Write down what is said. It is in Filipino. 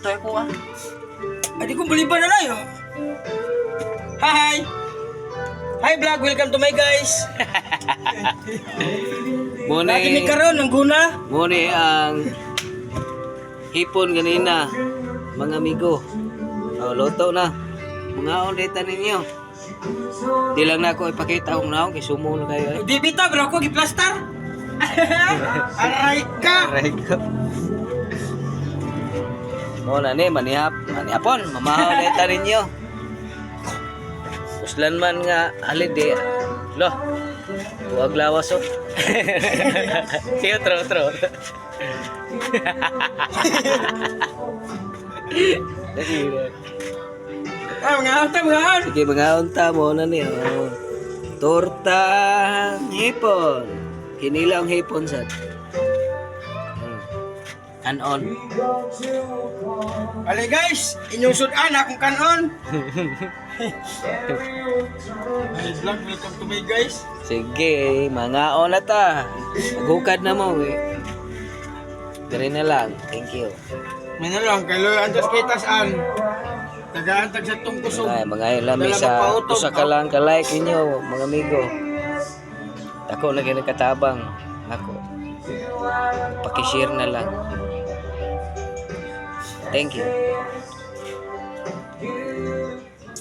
Toy ko ah. Adi ko baliban na lang yun. Hi! Hi vlog, welcome to my guys. Muna Lagi ni karon ng guna. ang hipon ganina, mga amigo. Oh, luto na. Mga ulit ninyo. Di lang na ako ipakita kung naon kay sumo na kayo. Di bitaw bro ko giplastar. Aray ka. Aray ko. Muna ni manihapon, mamahaw ulit ninyo. Uslan man nga halide. Lo. Huwag lawas oh. Sige, tro. Mga auto mga. Sige, mga unta mo na niyo. Tortang hipon. Kinilang hipon sa kanon. Ali guys, inyong sudan akong kanon. Hi vlog, welcome to my guys. Sige, mga na ta. Maghukad na mo eh. Dere na lang. Thank you. May na lang, kay Loy Antos Kitas-an. Tagaantag sa tong kusog. Ay, mga ilami sa usa ka lang ka-like inyo, mga amigo. Ako na katabang. Ako. Paki-share na lang. Thank you.